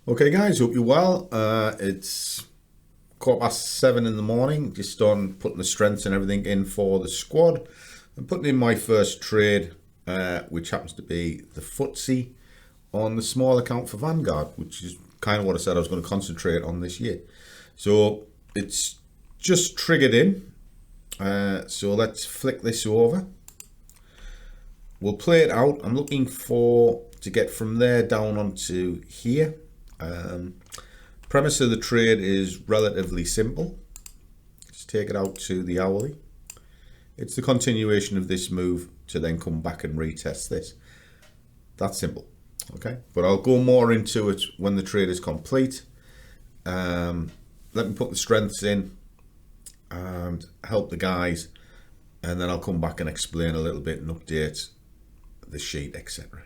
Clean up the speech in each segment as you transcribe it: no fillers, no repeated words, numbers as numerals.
Okay guys, hope you're well. It's 7:15 in the morning, just on putting the strengths and everything in for the squad. I'm putting in my first trade, which happens to be the FTSE on the small account for Vanguard, which is kind of what I said I was going to concentrate on this year. So it's just triggered in. So let's flick this over. We'll play it out. I'm looking to get from there down onto here. Premise of the trade is relatively simple. Just take it out to the hourly. It's the continuation of this move to then come back and retest this. That's simple. Okay, but I'll go more into it when the trade is complete. Let me put the strengths in and help the guys, and then I'll come back and explain a little bit and update the sheet, etc.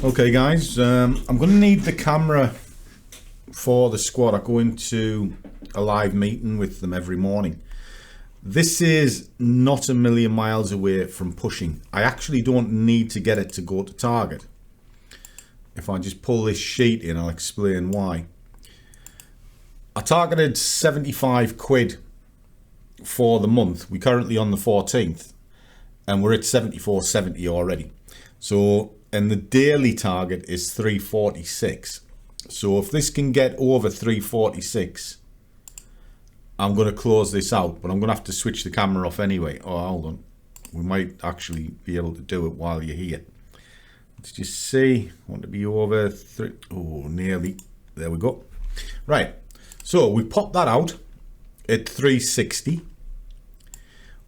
Okay guys, I'm going to need the camera for the squad. I go into a live meeting with them every morning. This is not a million miles away from pushing. I actually don't need to get it to go to target. If I just pull this sheet in, I'll explain why. I targeted 75 quid for the month. We're currently on the 14th and we're at 74.70 already. And the daily target is 346. So if this can get over 346, I'm going to close this out, but I'm going to have to switch the camera off anyway. Oh, hold on. We might actually be able to do it while you're here. Let's just see. I want to be over three. Oh, nearly. There we go. Right. So we pop that out at 360.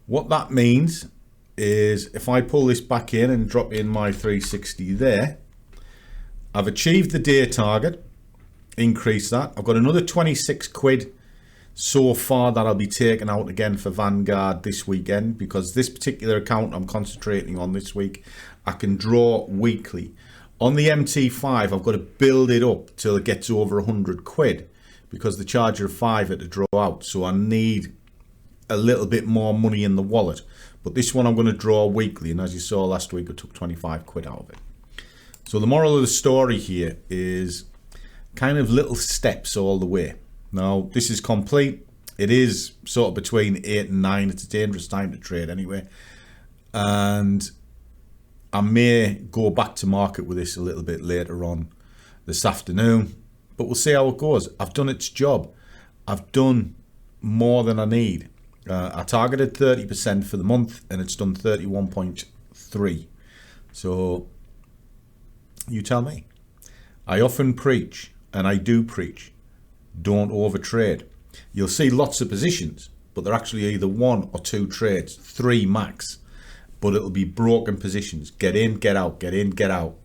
What that means is if I pull this back in and drop in my 360 there, I've achieved the day target, increase that. I've got another 26 quid so far that I'll be taking out again for Vanguard this weekend, because this particular account I'm concentrating on this week, I can draw weekly. On the MT5, I've got to build it up till it gets over 100 quid because the charger of 5 had to draw out. So I need a little bit more money in the wallet. But this one I'm going to draw weekly, and as you saw last week, I took 25 quid out of it. So the moral of the story here is kind of little steps all the way. Now, this is complete. It is sort of between 8 and 9. It's a dangerous time to trade anyway. And I may go back to market with this a little bit later on this afternoon. But we'll see how it goes. I've done its job. I've done more than I need. I targeted 30% for the month and it's done 31.3. So you tell me. I often preach, and I do preach, don't overtrade. You'll see lots of positions, but they're actually either 1 or 2 trades, 3 max, but it'll be broken positions. Get in, get out, get in, get out,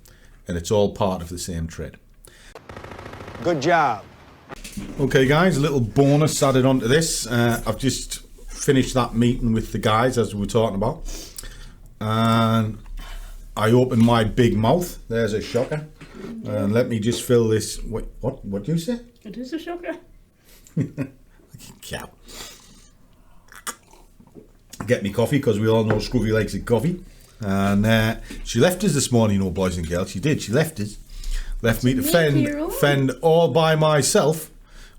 and it's all part of the same trade. Good job. Okay guys, a little bonus added onto this. I've just finished that meeting with the guys as we were talking about, and I opened my big mouth. There's a shocker. And let me just fill this. What do you say? It is a shocker. Cow. Get me coffee, because we all know Scruffy likes a coffee. And she left us this morning, oh boys and girls. She did. She left us. Left me to fend all by myself,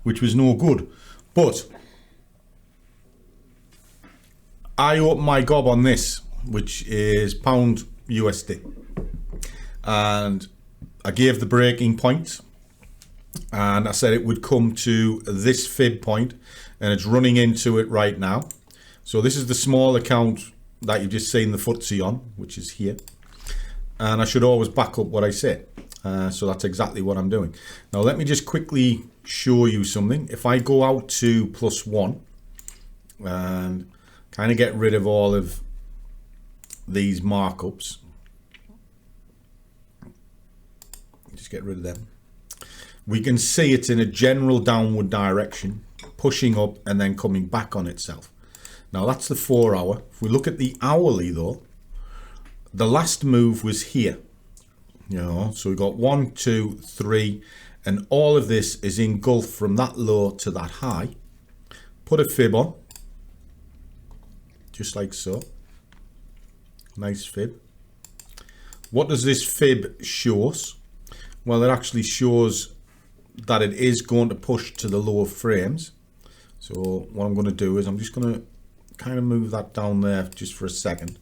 which was no good. But I opened my gob on this, which is pound USD. and I gave the breaking point, and I said it would come to this fib point, and it's running into it right now. So this is the small account that you've just seen the FTSE on, which is here, and I should always back up what I say. So that's exactly what I'm doing. Now let me just quickly show you something. If I go out to +1 and kind of get rid of all of these markups, just get rid of them, we can see it's in a general downward direction, pushing up and then coming back on itself. Now that's the 4 hour. If we look at the hourly though, the last move was here, you know, so we got 1, 2, 3, and all of this is engulfed from that low to that high. Put a fib on, just like so. Nice fib. What does this fib show us? Well, it actually shows that it is going to push to the lower frames. So what I'm going to do is I'm just going to kind of move that down there just for a second,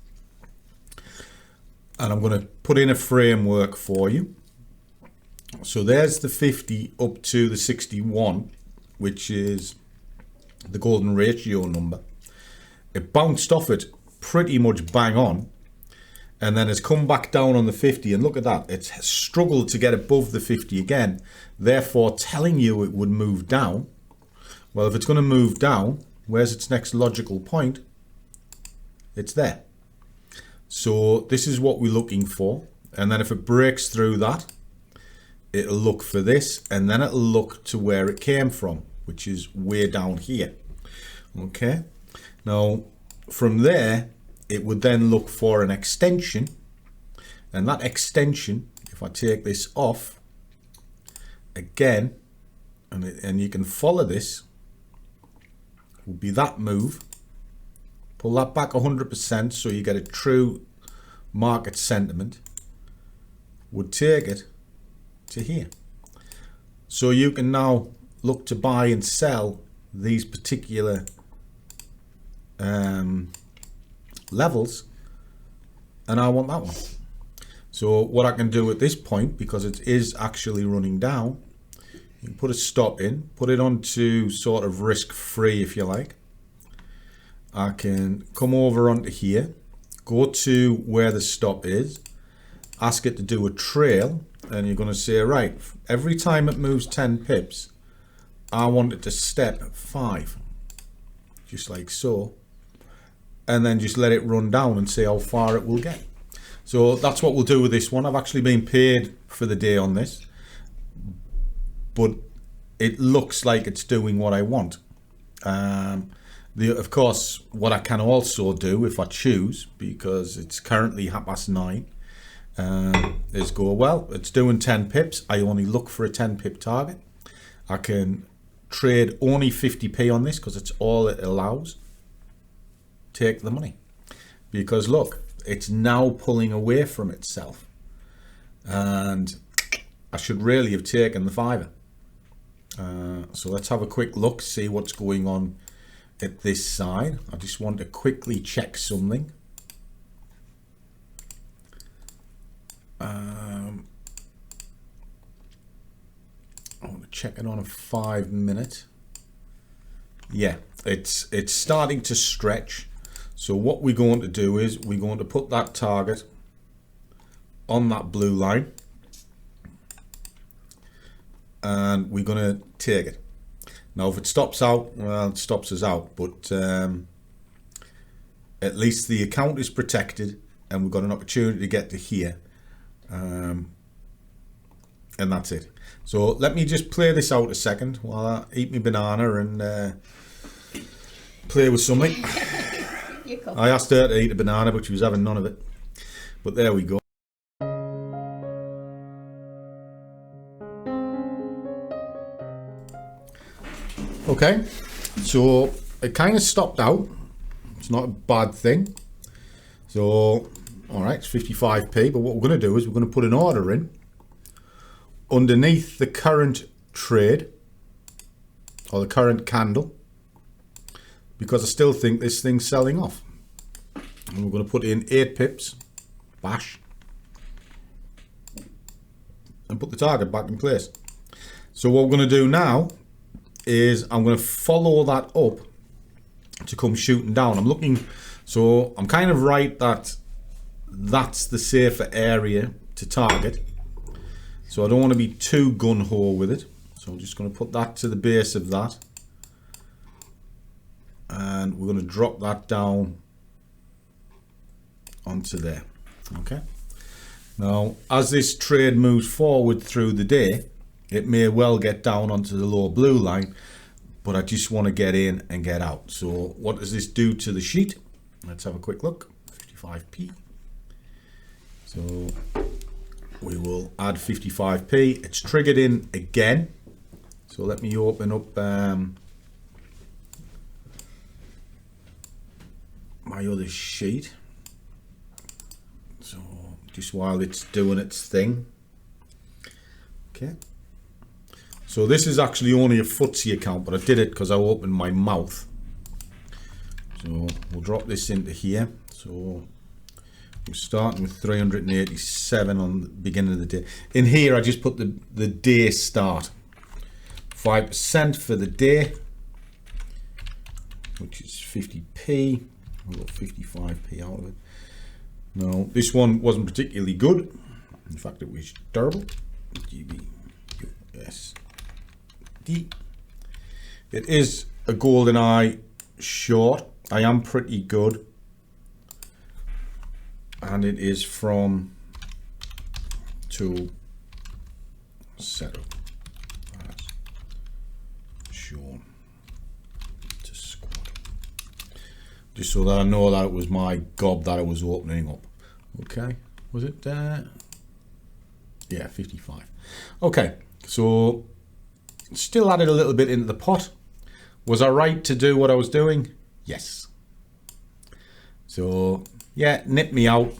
and I'm going to put in a framework for you. So there's the 50 up to the 61, which is the golden ratio number. It bounced off it pretty much bang on, and then has come back down on the 50, and look at that, it's struggled to get above the 50 again, therefore telling you it would move down. Well, if it's going to move down, where's its next logical point? It's there. So this is what we're looking for, and then if it breaks through that, it'll look for this, and then it'll look to where it came from, which is way down here. Okay, now from there it would then look for an extension, and that extension, if I take this off again, and you can follow this, would be that move. Pull that back 100% so you get a true market sentiment, would take it to here. So you can now look to buy and sell these particular levels, and I want that one. So what I can do at this point, because it is actually running down, you can put a stop in, put it onto sort of risk free if you like. I can come over onto here, go to where the stop is, ask it to do a trail, and you're going to say, right, every time it moves 10 pips, I want it to step 5, just like so, and then just let it run down and see how far it will get. So that's what we'll do with this one. I've actually been paid for the day on this, but it looks like it's doing what I want. Of course, what I can also do if I choose, because it's currently 9:30, is go, well, it's doing 10 pips. I only look for a 10 pip target. I can trade only 50p on this because it's all it allows. Take the money, because look, it's now pulling away from itself, and I should really have taken the fiver. So let's have a quick look, see what's going on at this side. I just want to quickly check something. I want to check it on a 5 minute. Yeah, it's starting to stretch. So what we're going to do is we're going to put that target on that blue line, and we're going to take it. Now if it stops out, well, it stops us out, but at least the account is protected and we've got an opportunity to get to here, and that's it. So let me just play this out a second while I eat my banana and play with something. I asked her to eat a banana, but she was having none of it. But there we go. Okay, so it kind of stopped out. It's not a bad thing. So, all right, it's 55p, but what we're going to do is we're going to put an order in underneath the current trade, or the current candle, because I still think this thing's selling off. And we're going to put in 8 pips, bash. and put the target back in place. So what we're going to do now is I'm going to follow that up to come shooting down. I'm looking, so I'm kind of right that that's the safer area to target. So I don't want to be too gun-ho with it. So I'm just going to put that to the base of that. And we're going to drop that down onto there. Okay. Now, as this trade moves forward through the day, it may well get down onto the lower blue line, but I just want to get in and get out. So what does this do to the sheet? Let's have a quick look. 55p. So we will add 55p. It's triggered in again. So let me open up my other sheet. So just while it's doing its thing. Okay. So this is actually only a FTSE account, but I did it because I opened my mouth. So we'll drop this into here. So we're starting with 387 on the beginning of the day. In here, I just put the day start. 5% for the day, which is 50p. We've got 55p out of it. No, this one wasn't particularly good. In fact, it was terrible. GB, USD. It is a golden eye short. I am pretty good. And it is from tool setup. Shown to squad. Just so that I know that it was my gob that I was opening up. Okay, was it there? Yeah, 55. Okay, so still added a little bit into the pot. Was I right to do what I was doing? Yes. So yeah, nip me out.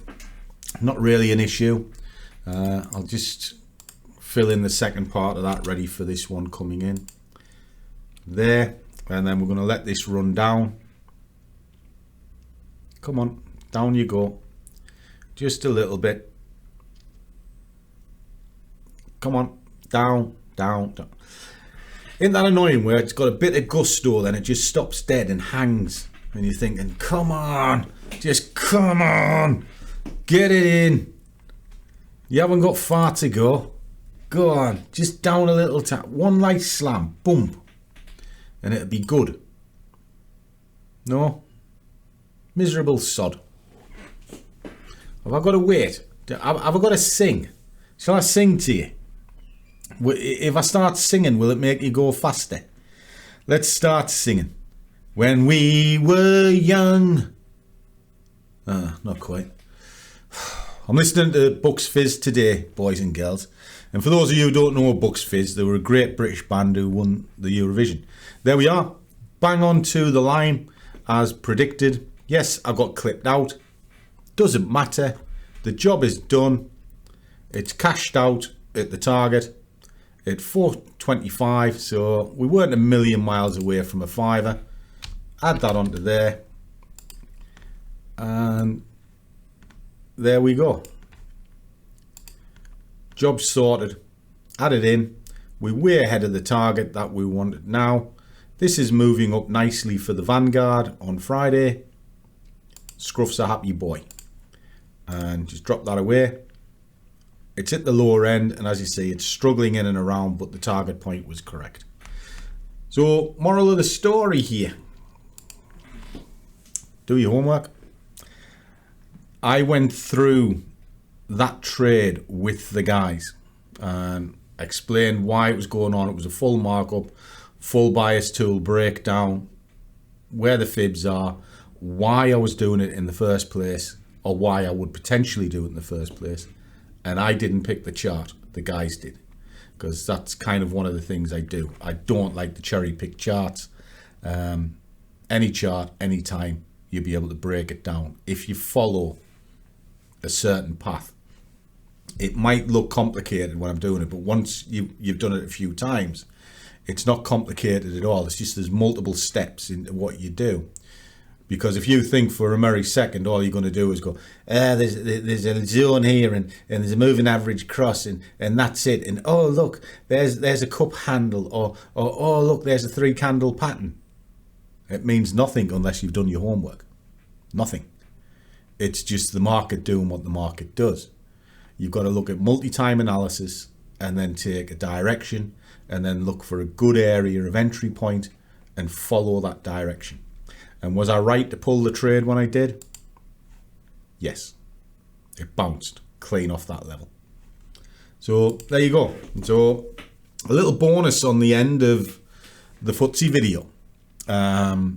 Not really an issue. I'll just fill in the second part of that ready for this one coming in. There, and then we're going to let this run down. Come on, down you go. Just a little bit. Come on, down, down, down. Isn't that annoying where it's got a bit of gusto, then it just stops dead and hangs, and you're thinking, come on, just come on, get it in. You haven't got far to go. Go on, just down a little tap, one light slam, boom, and it'll be good. No? Miserable sod. Have I got to wait? Have I got to sing? Shall I sing to you? If I start singing, will it make you go faster? Let's start singing. When we were young. Not quite. I'm listening to Bucks Fizz today, boys and girls. And for those of you who don't know Bucks Fizz, they were a great British band who won the Eurovision. There we are. Bang on to the line as predicted. Yes, I got clipped out. Doesn't matter. The job is done. It's cashed out at the target at 425. So we weren't a million miles away from a fiver. Add that onto there. And there we go. Job sorted. Added in. We're way ahead of the target that we wanted now. This is moving up nicely for the Vanguard on Friday. Scruff's a happy boy. And just drop that away. It's at the lower end, and as you see, it's struggling in and around, but the target point was correct. So, moral of the story here. Do your homework. I went through that trade with the guys and explained why it was going on. It was a full markup, full bias tool breakdown, where the fibs are, why I was doing it in the first place, or why I would potentially do it in the first place. And I didn't pick the chart, the guys did, because that's kind of one of the things I do. I don't like the cherry pick charts. Any chart, anytime, you'll be able to break it down if you follow a certain path. It might look complicated when I'm doing it, but once you've done it a few times, it's not complicated at all. It's just there's multiple steps into what you do. Because if you think for a merry second, all you're going to do is go, there's a zone here and there's a moving average cross and that's it. And oh, look, there's a cup handle or oh, look, there's a 3 candle pattern. It means nothing unless you've done your homework. Nothing. It's just the market doing what the market does. You've got to look at multi-time analysis and then take a direction and then look for a good area of entry point and follow that direction. And was I right to pull the trade when I did? Yes. It bounced clean off that level. So there you go. So a little bonus on the end of the FTSE video. That's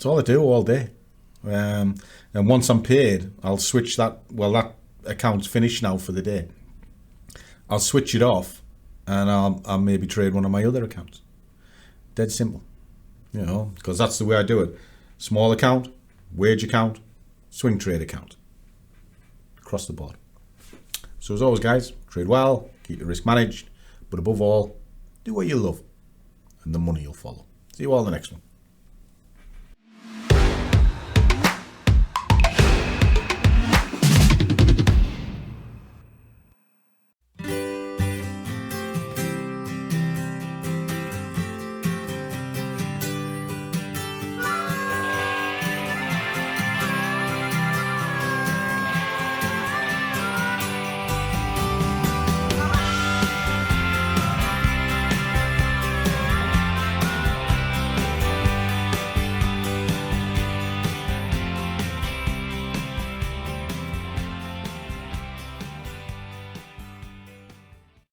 all I do all day. And once I'm paid, I'll switch that. Well, that account's finished now for the day. I'll switch it off and I'll maybe trade one of my other accounts. Dead simple, you know, because that's the way I do it. Small account, wage account, swing trade account, across the board. So as always, guys, trade well, keep your risk managed, but above all, do what you love and the money will follow. See you all in the next one.